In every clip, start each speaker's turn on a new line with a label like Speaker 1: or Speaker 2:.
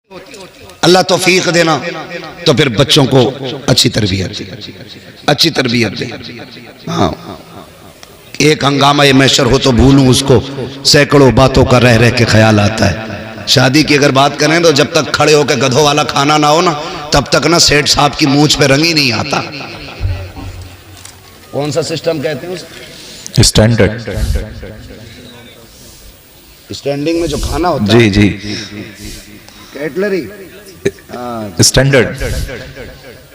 Speaker 1: अल्लाह तौफीक देना, तो फिर बच्चों को अच्छी तरबियत दे। हाँ, एक हंगामा ये मैशर हो तो भूलूं उसको, सैकड़ों बातों का रह रह के ख्याल आता है। शादी की अगर बात करें तो जब तक खड़े होकर गधों वाला खाना ना हो ना, तब तक ना सेठ साहब की मूंछ पे रंग ही नहीं आता। कौन सा सिस्टम कहते हैं उसको?
Speaker 2: स्टैंडर्ड।
Speaker 1: स्टैंडिंग में जो खाना होता है,
Speaker 2: जी,
Speaker 1: कैटलरी,
Speaker 2: स्टैंडर्ड।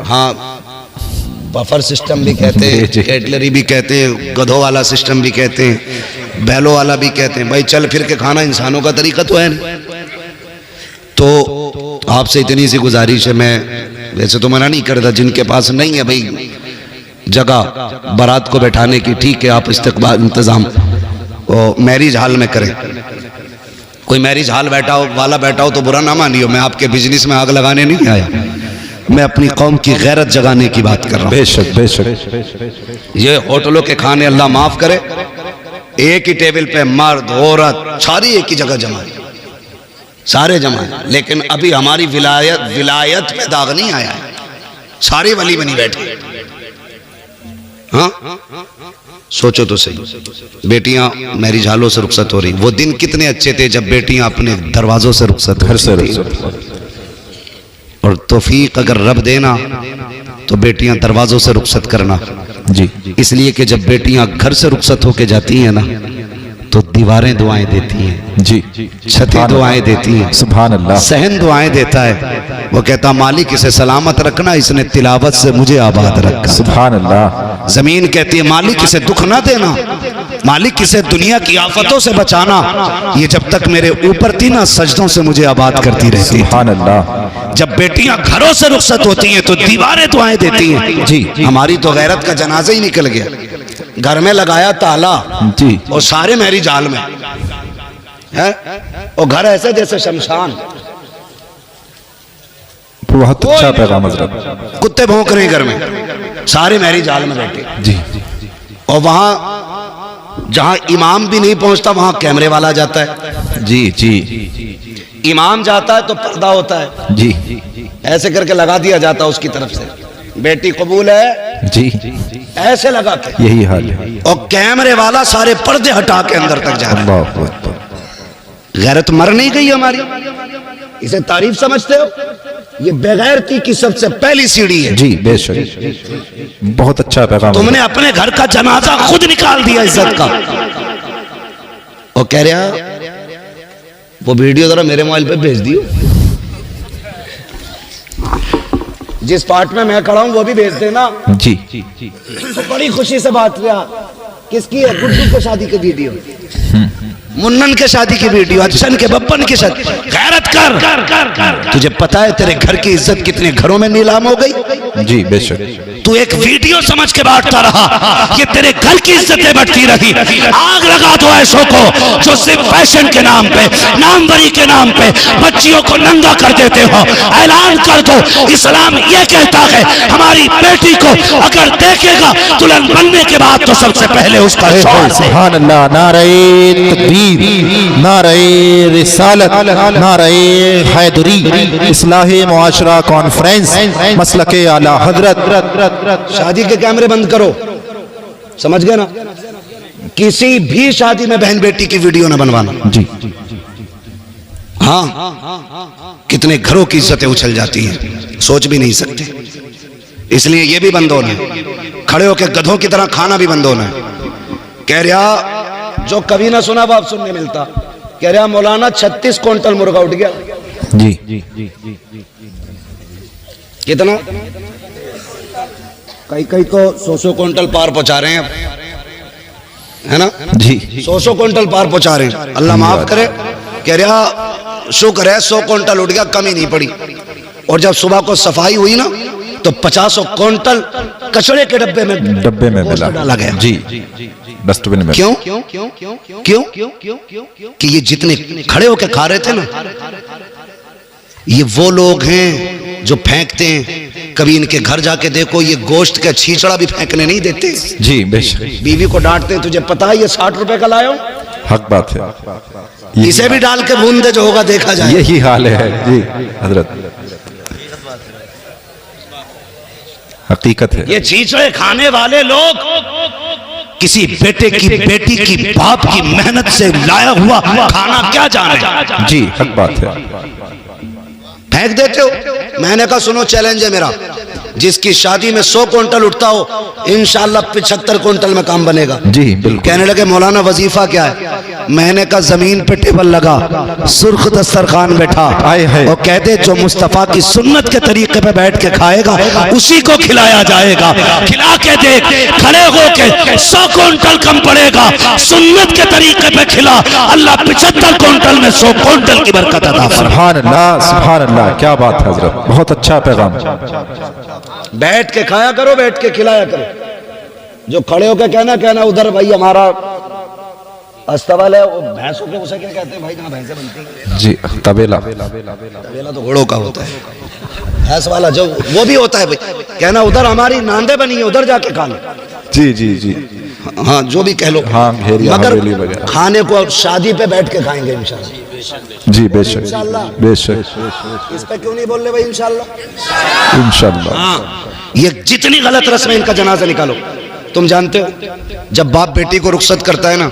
Speaker 1: हाँ, बफर सिस्टम भी कहते हैं, कैटलरी भी कहते हैं, गधों वाला सिस्टम भी कहते हैं, बैलों वाला भी कहते हैं। भाई चल फिर के खाना इंसानों का तरीका तो है नहीं। तो आपसे इतनी सी गुजारिश है, मैं वैसे तो मना नहीं करता, जिनके पास नहीं है भाई जगह बारात को बैठाने की, ठीक है, आप इस्तकबाल इंतजाम मैरिज हॉल में करें। कोई मैरिज हॉल वाला बैठा हो तो बुरा ना मानियो, मैं आपके बिजनेस में आग लगाने नहीं आया, मैं अपनी कौम की गैरत जगाने की बात कर रहा हूँ।
Speaker 2: बेशक बेशक।
Speaker 1: ये होटलों के खाने अल्लाह माफ करे, एक ही टेबल पे मर्द औरत सारी एक ही जगह जमा है, सारे जमा है, लेकिन अभी हमारी विलायत में दाग नहीं आया है, सारे वली बनी बैठे। हाँ, सोचो तो सही, बेटियां मैरिज हॉलों से रुखसत हो रही। वो दिन कितने अच्छे थे जब बेटियां अपने दरवाजों से रुखसत, घर से रुखसत। और तौफीक अगर रब देना तो बेटियां दरवाजों से रुखसत करना जी, इसलिए कि जब बेटियां घर से रुखसत होके जाती हैं ना, तो दीवारें दुआएं देती हैं जी, छतें दुआएं देती हैं, सुभान अल्लाह, सहन दुआएं देता है। वो कहता मालिक इसे सलामत रखना, इसने तिलावत से मुझे आबाद रखा, सुभान अल्लाह। जमीन कहती है मालिक इसे दुख ना देना, मालिक इसे दुनिया की आफतों से बचाना, ये जब तक मेरे ऊपर थी ना सजदों से मुझे आबाद करती रहती, सुभान अल्लाह। जब बेटियां घरों से रुखसत होती हैं तो दीवारें दुआएं देती हैं जी। हमारी तो गैरत का जनाजा ही निकल गया, घर में लगाया ताला जी, और सारे मैरिज हॉल में है, और घर ऐसे जैसे शमशान।
Speaker 2: बहुत अच्छा पैगाम हज़रत।
Speaker 1: कुत्ते भौंक रहे हैं घर में, सारे मैरिज हॉल में बैठे जी, और वहां जहां इमाम भी नहीं पहुंचता वहां कैमरे वाला जाता है जी जी। इमाम जाता है तो पर्दा होता है जी, ऐसे करके लगा दिया जाता है उसकी तरफ से, बेटी कबूल है जी, ऐसे लगा के,
Speaker 2: यही हाल है।
Speaker 1: और कैमरे वाला सारे पर्दे हटा के अंदर तक जा रहा है। गैरत मर नहीं गई हमारी, इसे तारीफ समझते हो? ये बेगैरती की सबसे पहली सीढ़ी है
Speaker 2: जी, बेशक। बहुत अच्छा पैगाम।
Speaker 1: तुमने अपने घर का जनाजा खुद निकाल दिया इज्जत का। और कह रहा वो वीडियो जरा मेरे मोबाइल पे भेज दियो, जिस पार्ट में मैं खड़ा हूं वो भी भेज देना
Speaker 2: जी।
Speaker 1: तो बड़ी खुशी से बात किया। किसकी है? गुड्डू के शादी की वीडियो, मुन्नन के शादी की वीडियो, अच्छन के बप्पन की शादी। गैरत कर। तुझे पता है तेरे घर की इज्जत कितने घरों में नीलाम हो गई जी, बेशक। तू एक वीडियो समझ के बांटता रहा, ये तेरे घर की इज्जतें बढ़ती रही। आग लगा दो ऐसों को जो सिर्फ फैशन के नाम पे, नामवरी के नाम पे बच्चियों को नंगा कर देते हो। ऐलान कर दो, इस्लाम ये कहता है हमारी बेटी को अगर देखेगा दुल्हन बनने के बाद तो सबसे पहले उसका शौहर से।
Speaker 2: सुभान अल्लाह। नारे तकबीर, नारे रिसालत, नारे हैदरी, इस्लाहे मुआशरा कॉन्फ्रेंस, मसलके आला हजरत।
Speaker 1: शादी के कैमरे बंद करो, समझ गए ना? किसी भी शादी में बहन बेटी की वीडियो न बनवाना जी। हाँ, कितने घरों की इज्जतें उछल जाती हैं, सोच भी नहीं सकते। इसलिए ये भी बंद होना है, खड़े होकर गधों की तरह खाना भी बंद होना है। कह रहा जो कभी ना सुना वो अब सुनने मिलता, कह रहा मौलाना 36 क्विंटल मुर्गा उठ गया जी। कितना? कई तो 100 क्विंटल पार पहुंचा रहे हैं, है ना जी, 100 क्विंटल पार पहुंचा रहे हैं। अल्लाह माफ करे। कह रहा शुक्र है 100 क्विंटल उठ गया, कमी नहीं पड़ी। और जब सुबह को सफाई हुई ना तो 50 क्विंटल कचरे के डब्बे में डाला गया जी, डस्टबिन में। क्यों? कि ये जितने खड़े होकर खा रहे थे ना, ये वो लोग हैं जो फेंकते हैं। कभी इनके घर जाके देखो, ये गोश्त का छींचड़ा भी फेंकने नहीं देते जी, बेशक। बीवी को डांटते हैं, तुझे पता है ये 60 रुपए का लाया हूं,
Speaker 2: हक बात है।
Speaker 1: इसे भी डाल के भून दे, जो होगा देखा जाए।
Speaker 2: यही हाल है जी हजरत, हकीकत है।
Speaker 1: ये चीज़ें खाने वाले लोग किसी बेटे की बेटी की बाप की मेहनत से लाया हुआ खाना क्या जाने।
Speaker 2: जी हक बात है।
Speaker 1: फेंक देते हो। मैंने कहा सुनो, चैलेंज है मेरा, जिसकी शादी में 100 क्विंटल उठता हो, इंशाल्लाह 75 क्विंटल में काम बनेगा।
Speaker 2: जी बिल्कुल।
Speaker 1: कहने लगे मौलाना वजीफा क्या है? मैंने कहा जमीन पे टेबल लगा, सुर्ख दस्तरखान बैठा और कहते जो मुस्तफा की सुन्नत के तरीके पे बैठ के खाएगा उसी को खिलाया जाएगा। खिला के देख, खड़े होके 100 क्विंटल कम पड़ेगा, सुन्नत के तरीके पे खिला, अल्लाह 75 क्विंटल में 100 क्विंटल की बरकत अता फरमाए।
Speaker 2: सुभान अल्लाह, सुभान अल्लाह, क्या बात है हजरत, बहुत अच्छा पैगाम।
Speaker 1: बैठ के खाया करो, बैठ के खिलाया करो। जो खड़े होके कहना उधर भाई हमारा अस्तबल है, वो भैंसों के उसे क्या कहते हैं भाई, जहाँ भैंसें बनती हैं?
Speaker 2: जी तबेला।
Speaker 1: तबेला तो घोड़ों का होता है, भैंस वाला जो वो भी होता है भाई। कहना उधर हमारी नांदे बनी है, उधर जाके खा लो।
Speaker 2: जी जी जी,
Speaker 1: हाँ जो भी कह लो,
Speaker 2: हाँ
Speaker 1: मगर खाने को शादी पे बैठ के खाएंगे इंशाल्लाह।
Speaker 2: जी बेशक बेशक।
Speaker 1: इस पे क्यों नहीं बोल रहे भाई इंशाल्लाह?
Speaker 2: इंशाल्लाह।
Speaker 1: हाँ, ये जितनी गलत रस्म है इनका जनाजा निकालो। तुम जानते हो जब बाप बेटी को रुखसत करता है ना,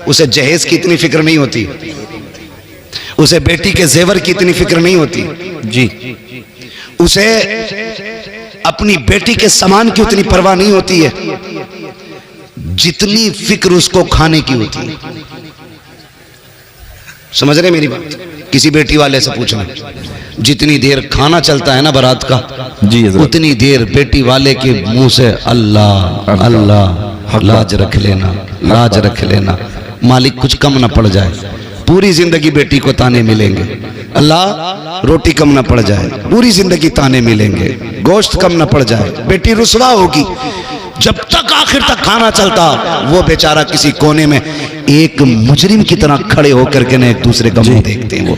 Speaker 1: उसे जहेज की इतनी फिक्र नहीं होती, उसे बेटी के जेवर की इतनी फिक्र नहीं होती जी, उसे अपनी बेटी के सामान की उतनी परवाह नहीं होती है जितनी फिक्र उसको खाने की होती है। समझ रहे मेरी बात? किसी बेटी वाले से पूछना, जितनी देर खाना चलता है ना बारात का, जी उतनी देर बेटी वाले के मुंह से अल्लाह अल्लाह, लाज रख लेना, लाज रख लेना, मालिक कुछ कम ना पड़ जाए। पूरी जिंदगी बेटी को ताने मिलेंगे, अल्लाह रोटी कम ना पड़ जाए, पूरी जिंदगी ताने मिलेंगे, गोश्त कम ना पड़ जाए, बेटी रुसवा होगी। जब तक आखिर तक खाना चलता, वो बेचारा किसी कोने में एक मुजरिम की तरह खड़े होकर के ना एक दूसरे का मुंह देखते हैं। वो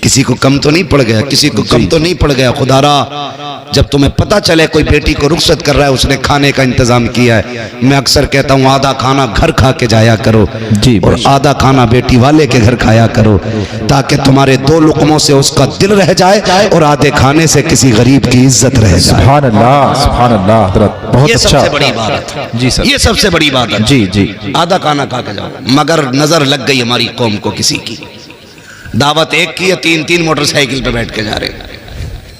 Speaker 1: किसी को कम तो नहीं पड़ गया, किसी को कम तो नहीं पड़ गया। खुदारा जब तुम्हें पता चले कोई बेटी को रुखसत कर रहा है, उसने खाने का इंतजाम किया है, मैं अक्सर कहता हूँ आधा खाना घर खा के जाया करो जी, और आधा खाना बेटी वाले के घर खाया करो, ताकि तुम्हारे 2 लुक़मों से उसका दिल रह जाए और आधे खाने से किसी गरीब की इज्जत रह जाए।
Speaker 2: सुभान अल्लाह, सुभान अल्लाह हज़रत, बहुत अच्छा।
Speaker 1: सबसे बड़ी बात है जी सर, ये सबसे बड़ी बात है जी जी। आधा खाना खा के जाओ। मगर नजर लग गई हमारी कौम को किसी की, दावत एक की है, 3-3 मोटरसाइकिल पे बैठ के जा रहे हैं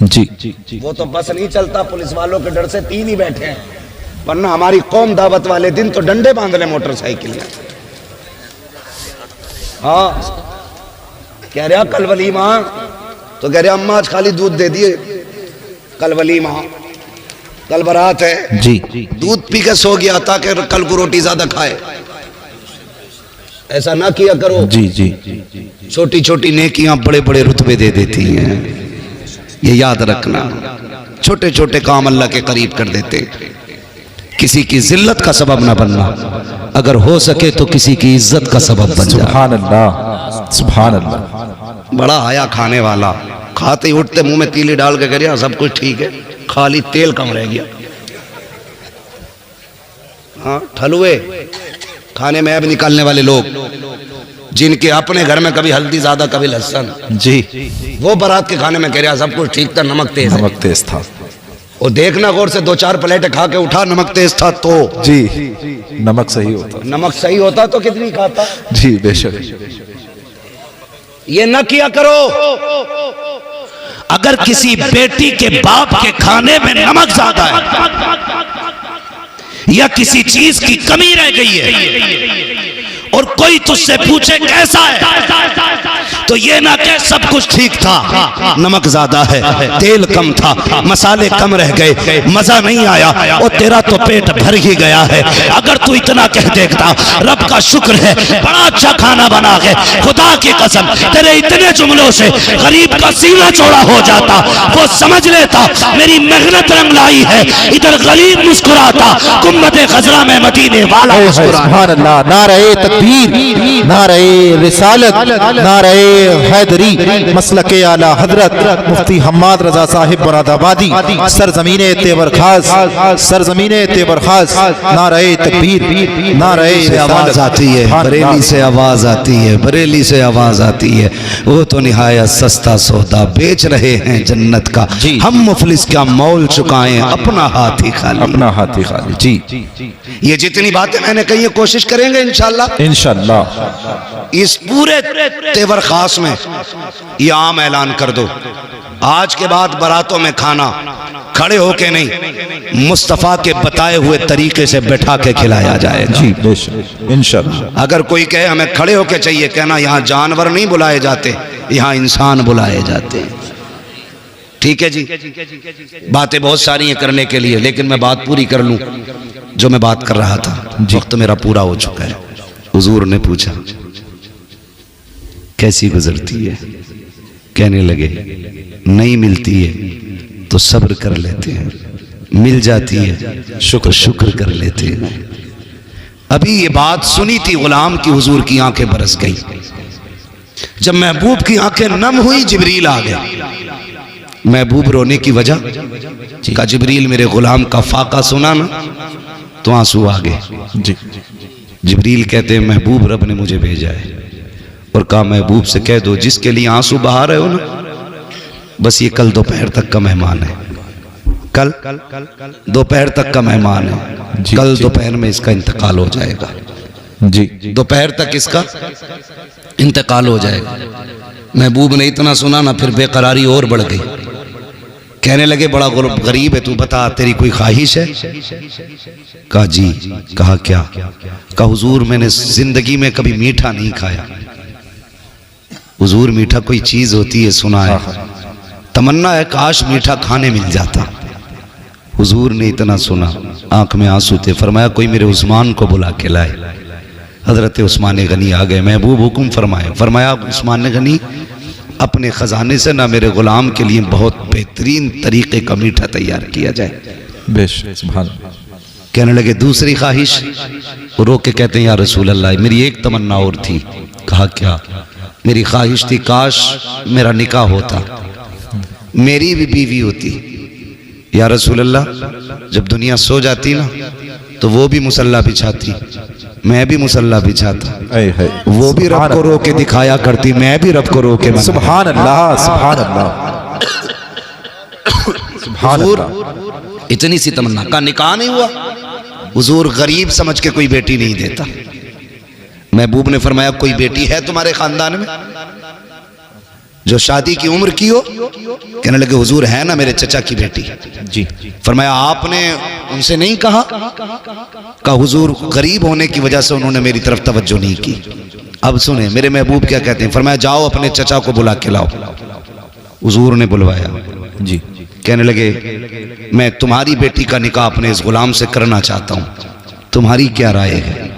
Speaker 1: जी। वो तो बस नहीं चलता, पुलिस वालों के डर से 3 ही बैठे हैं, वरना हमारी कौम दावत वाले दिन तो डंडे बांध रहे मोटरसाइकिल में। हाँ कह रहा कल वलीमा, तो कह रहा अम्मा आज खाली दूध दे दिए, कल वलीमा, कल बारात है जी, दूध पी के सो गया ताकि कल को रोटी ज्यादा खाए। ऐसा ना किया करो जी जी। छोटी छोटी नेकियां बड़े बड़े रुतबे दे देती हैं, ये याद रखना। छोटे छोटे काम अल्लाह के करीब कर देते। किसी की जिल्लत का सबब ना बनना, अगर हो सके तो किसी की इज्जत का सबब बन जा।
Speaker 2: सुभान अल्लाह, सुभान अल्लाह।
Speaker 1: बड़ा आया खाने वाला, खाते ही उठते मुंह में तीली डाल के कह रहा सब कुछ ठीक है, खाली तेल कम रह गया। हाँ ठलुए खाने में ऐब निकालने वाले लोग, जिनके अपने घर में कभी हल्दी ज्यादा कभी लहसुन जी, वो बारात के खाने में कह रहा सब कुछ ठीक था, नमक तेज था। और देखना गौर से 2-4 प्लेटें खा के उठा, नमक तेज था तो
Speaker 2: जी, नमक सही होता,
Speaker 1: नमक सही होता तो कितनी खाता
Speaker 2: जी। बेशक
Speaker 1: ये न किया करो। अगर किसी बेटी के बाप के खाने में नमक ज्यादा है या किसी चीज की कमी रह गई है और कोई तुझसे पूछे कैसा है, तो ये ना कह सब कुछ ठीक था, नमक ज्यादा है, तेल कम था, मसाले कम रह गए, मजा नहीं आया, और तेरा तो पेट भर ही गया है। अगर तू इतना कह देखता रब का शुक्र है बड़ा अच्छा खाना बना के, खुदा की कसम तेरे इतने जुमलों से गरीब का सीना चौड़ा हो जाता, वो समझ लेता मेरी मेहनत रंग लाई है। इधर गरीब मुस्कुराता, गुम्बद खजरा में मदीने वाला मुस्कुराता।
Speaker 2: सुभान अल्लाह, नारे तकबीर। तकबीर, नारे रिसालत, नारे हैदरी, मसलके आला हजरत मुफ्ती हम्माद रजा साहिब मुरादाबादी, सरजमीने तेवर खास, सरजमीने तेवर खास, नारे तकबीर, नारे
Speaker 1: आवाज आती है, बरेली से आवाज आती है, बरेली से आवाज आती है। वो तो निहायत सस्ता सौदा बेच रहे हैं जन्नत का, हम मुफलिस क्या मोल चुकाएं अपना हाथ ही खाली,
Speaker 2: अपना हाथ ही खाली। जी
Speaker 1: ये जितनी बातें मैंने कही है कोशिश करेंगे इंशाल्लाह।
Speaker 2: इंशाल्लाह
Speaker 1: इस पूरे तेवर खास में ये आम ऐलान कर दो, आज के बाद बारातों में खाना खड़े होके नहीं, मुस्तफ़ा के बताए हुए तरीके से बैठा के खिलाया जाएगा।
Speaker 2: जी बेशक इंशाल्लाह।
Speaker 1: अगर कोई कहे हमें खड़े होके चाहिए, कहना यहाँ जानवर नहीं बुलाए जाते, यहाँ इंसान बुलाए जाते हैं। ठीक है जी, बातें बहुत सारी हैं करने के लिए, लेकिन मैं बात पूरी कर लूं जो मैं बात कर रहा था। वक्त मेरा पूरा हो चुका है। हुजूर ने पूछा कैसी गुजरती है, कहने लगे नहीं मिलती है तो सब्र कर लेते हैं, मिल जाती है शुक्र कर लेते हैं। अभी ये बात सुनी थी गुलाम की, हुजूर की आंखें बरस गई। जब महबूब की आंखें नम हुई, जिब्रील आ गए। महबूब रोने की वजह का, जिब्रील मेरे गुलाम का फाका सुना ना तो आंसू आ गए।
Speaker 2: जी
Speaker 1: जिब्रील कहते हैं महबूब रब ने मुझे भेजा है और कहा महबूब से कह दो जिसके लिए आंसू बहा रहे हो ना, बस ये कल दोपहर तक का मेहमान है, कल दोपहर तक का मेहमान है, कल दोपहर में इसका इंतकाल हो जाएगा।
Speaker 2: जी
Speaker 1: दोपहर तक इसका इंतकाल हो जाएगा। महबूब ने इतना सुना ना, फिर बेकरारी और बढ़ गई। कहने लगे बड़ा गरीब है तू, बता तेरी कोई ख्वाहिश है? कहा जी। कहा क्या? कहा हुजूर मैंने जिंदगी में कभी मीठा नहीं खाया। हुजूर मीठा कोई चीज होती है सुना है, तमन्ना है काश मीठा खाने मिल जाता। हुजूर ने इतना सुना, आंख में आंसू थे। फरमाया कोई मेरे उस्मान को बुला के लाए। हजरत उस्मान गनी आ गए। महबूब हुक्म फरमाए। फरमाया उस्मान गनी अपने खजाने से ना मेरे गुलाम के लिए बहुत बेहतरीन तरीके का मीठा तैयार किया जाए।
Speaker 2: बेशक सुभान।
Speaker 1: कहने लगे दूसरी ख्वाहिश? रो के कहते हैं या रसूल अल्लाह मेरी एक तमन्ना और थी। कहा क्या? मेरी ख्वाहिश थी काश मेरा निकाह होता, मेरी भी बीवी होती। या रसूल अल्लाह जब दुनिया सो जाती ना तो वो भी मुसल्ला बिछाती, मैं भी मुसल्ला बिछाता, वो भी रब को रो के दिखाया करती, मैं भी रब को रो के।
Speaker 2: सुभान अल्लाह सुभान अल्लाह सुभान अल्लाह।
Speaker 1: इतनी सी तमन्ना का निकाह नहीं हुआ। हुजूर गरीब समझ के कोई बेटी नहीं देता। महबूब ने फरमाया कोई बेटी है तुम्हारे खानदान में जो शादी की उम्र की हो? कहने लगे हुजूर है ना मेरे चचा की बेटी।
Speaker 2: जी।
Speaker 1: फरमाया आपने उनसे नहीं कहा? कहा हुजूर गरीब होने की वजह से उन्होंने मेरी तरफ तवज्जो नहीं की। अब सुने मेरे महबूब क्या कहते हैं। फरमाया जाओ अपने चचा को बुला के लाओ। हुजूर ने बुलवाया।
Speaker 2: जी।
Speaker 1: कहने लगे मैं तुम्हारी बेटी का निकाह अपने इस गुलाम से करना चाहता हूं, तुम्हारी क्या राय है?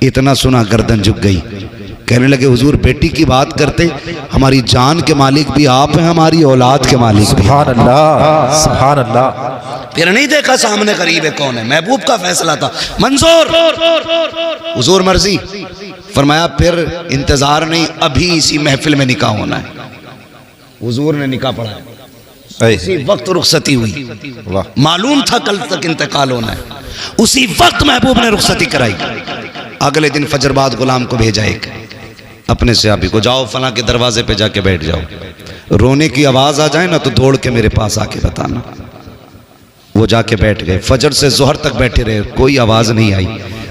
Speaker 1: इतना सुना गर्दन झुक गई। कहने लगे हुजूर बेटी की बात करते, हमारी जान के मालिक भी आप हैं, हमारी औलाद के मालिक भी।
Speaker 2: सुभान अल्लाह सुभान अल्लाह।
Speaker 1: फिर नहीं देखा सामने करीब है कौन है, महबूब का फैसला था मंजूर, हुजूर मर्जी। फरमाया फिर इंतजार नहीं, अभी इसी महफिल में निकाह होना है। हुजूर ने निकाह पढ़ाया, उसी वक्त रुखसती हुई। मालूम था कल तक इंतकाल होना है, उसी वक्त महबूब ने रुखसती कराई। अगले दिन फजर बाद गुलाम को भेजा एक अपने सहाबी को, जाओ फला के दरवाजे पे जाके बैठ जाओ, रोने की आवाज आ जाए ना तो दौड़ के मेरे पास आके बताना। वो जाके बैठ गए। फजर से जोहर तक बैठे रहे, कोई आवाज नहीं आई।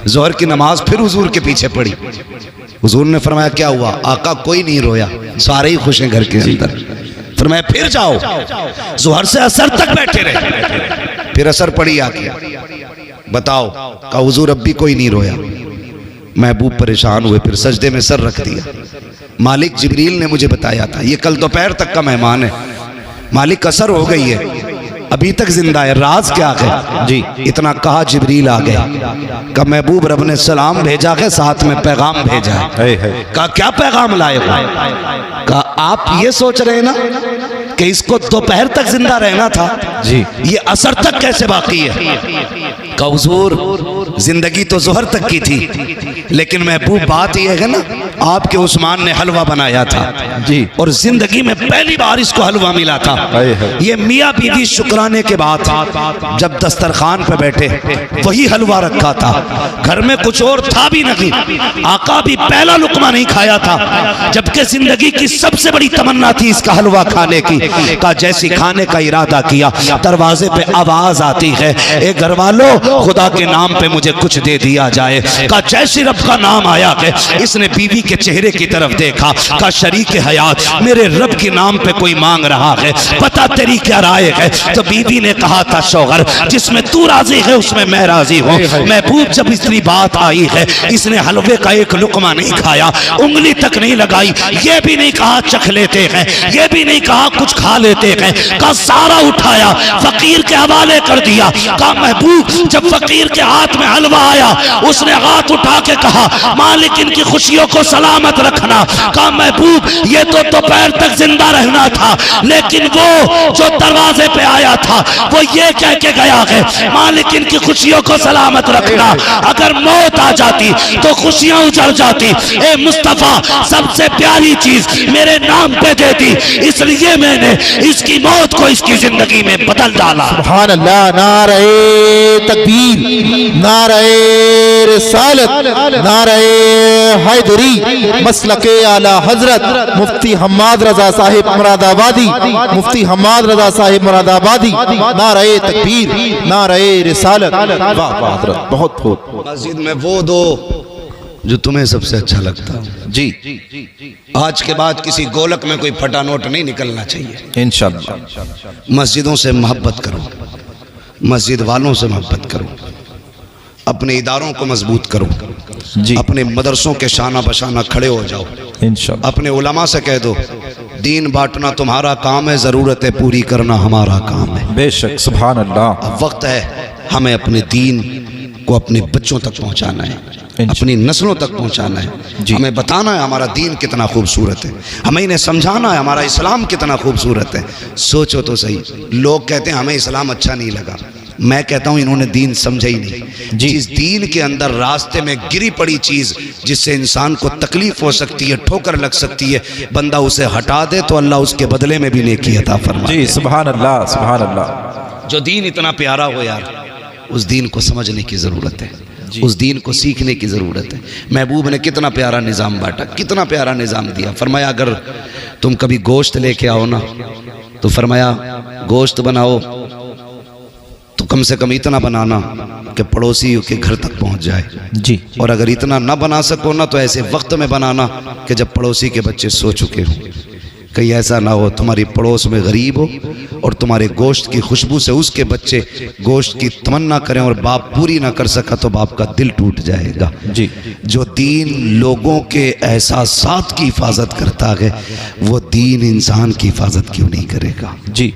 Speaker 1: जोहर की नमाज फिर हुजूर के पीछे पड़ी। हुजूर ने फरमाया क्या हुआ? आका कोई नहीं रोया, सारे ही खुश हैं घर के अंदर। फरमाया फिर जाओ। जोहर से असर तक बैठे रहे, फिर असर पड़ी आके, बताओ। का हुजूर अब भी कोई नहीं रोया। महबूब परेशान हुए, फिर सजदे में सर रख दिया। मालिक जिब्रील ने मुझे बताया था ये कल दोपहर तक का मेहमान है, मालिक असर हो गई है, अभी तक जिंदा है, राज क्या है? जी। इतना कहा जिब्रील आ गया। का महबूब रब ने सलाम भेजा है, साथ में पैगाम भेजा है। का क्या पैगाम लाए हो? का आप ये सोच रहे हैं ना कि इसको दोपहर तक जिंदा रहना था, जी, ये असर तक कैसे बाकी है? का हुजूर जिंदगी तो जोहर तक की थी, लेकिन महबूब बात यह है ना, आपके उस्मान ने हलवा बनाया था
Speaker 2: जी,
Speaker 1: और जिंदगी में पहली बार इसको हलवा मिला था। ये मियाँ बीवी शुक्राने के बाद जब दस्तरखान पे बैठे वही हलवा रखा था, घर में कुछ और था भी नहीं, आका भी पहला लुकमा नहीं खाया था, जबकि जिंदगी की सबसे बड़ी तमन्ना थी इसका हलवा खाने की। का जैसी खाने का इरादा किया, दरवाजे पे आवाज आती है, ए घर वालों खुदा के नाम पे मुझे कुछ दे दिया जाए। का जैसी रब का नाम आया है, इसने बीवी के चेहरे की तरफ देखा, का शरीक हयात मेरे रब के नाम पे कोई मांग रहा है, पता तेरी क्या राय है? तो बीवी ने कहा था शौहर जिसमें तू राजी है उसमें मैं राजी हूँ। महबूब जब इतनी बात आई है, इसने हलवे का एक लुकमा नहीं खाया, उंगली तक नहीं लगाई, ये भी नहीं कहा चख लेते हैं, ये भी नहीं कहा कुछ खा लेते हैं, का सारा उठाया फकीर के हवाले कर दिया। का महबूब जब फकीर के हाथ में हलवा आया, उसने हाथ उठा के कहा मालिक इनकी खुशियों को सलामत रखना। का महबूब ये तो दोपहर तक जिंदा रहना था, लेकिन वो जो दरवाजे पे आया था वो ये कह के गया है मालिक इनकी खुशियों को सलामत रखना। अगर मौत आ जाती तो खुशियां उजड़ जाती। ए मुस्तफा सबसे प्यारी चीज मेरे नाम पे दे दी, इसलिए मैंने इसकी मौत को इसकी जिंदगी में बदल डाला।
Speaker 2: सुभान अल्लाह, नारे तकबीर, नारे रिसालत, नारे हैदरी, मसलके आला हजरत मुफ्ती हम्माद रजा साहिब मुरादाबादी, मुफ्ती हम्माद रजा साहिब मुरादाबादी, नारे तकबीर, नारे रिसालत। वाह वाह हजरत, बहुत बहुत।
Speaker 1: मस्जिद में वो दो जो तुम्हें सबसे अच्छा लगता
Speaker 2: जी,
Speaker 1: आज के बाद किसी गोलक में कोई फटा नोट नहीं निकलना चाहिए।
Speaker 2: इंशाअल्लाह
Speaker 1: मस्जिदों से मोहब्बत करो, मस्जिद वालों से मोहब्बत करो, अपने इदारों को मजबूत करो
Speaker 2: जी,
Speaker 1: अपने मदरसों के शाना बशाना खड़े हो जाओ,
Speaker 2: इंशाअल्लाह
Speaker 1: अपने उलमा से कह दो दीन बांटना तुम्हारा काम है, जरूरतें पूरी करना हमारा काम है।
Speaker 2: बेशक, सुभान अल्लाह।
Speaker 1: अब वक्त है हमें अपने दीन को अपने बच्चों तक पहुंचाना है, अपनी नस्लों तक पहुंचाना है, हमें बताना है हमारा दीन कितना खूबसूरत है, हमें इन्हें समझाना है हमारा इस्लाम कितना खूबसूरत है। सोचो तो सही, लोग कहते हैं हमें इस्लाम अच्छा नहीं लगा, मैं कहता हूं इन्होंने दीन समझा ही नहीं। जिस दीन के अंदर रास्ते में गिरी पड़ी चीज जिससे इंसान को तकलीफ हो सकती है, ठोकर लग सकती है, बंदा उसे हटा दे तो अल्लाह उसके बदले में भी नेकी अता फरमाए।
Speaker 2: जी, सुभान अल्लाह, सुभान अल्लाह।
Speaker 1: जो दीन इतना प्यारा हो यार, उस दीन को समझने की जरूरत है, उस दीन को सीखने की जरूरत है। महबूब ने कितना प्यारा निज़ाम बांटा, कितना प्यारा निज़ाम दिया। फरमाया अगर तुम कभी गोश्त लेके आओ ना, तो फरमाया गोश्त बनाओ तो कम से कम इतना बनाना कि पड़ोसी के घर तक पहुंच जाए
Speaker 2: जी,
Speaker 1: और अगर इतना ना बना सको ना तो ऐसे वक्त में बनाना कि जब पड़ोसी के बच्चे सो चुके हों। कहीं ऐसा ना हो तुम्हारी पड़ोस में गरीब हो और तुम्हारे गोश्त की खुशबू से उसके बच्चे गोश्त की तमन्ना करें और बाप पूरी ना कर सका तो बाप का दिल टूट जाएगा।
Speaker 2: जी,
Speaker 1: जो दीन लोगों के एहसासात की हिफाजत करता है, वो दीन इंसान की हिफाजत क्यों नहीं करेगा।
Speaker 2: जी।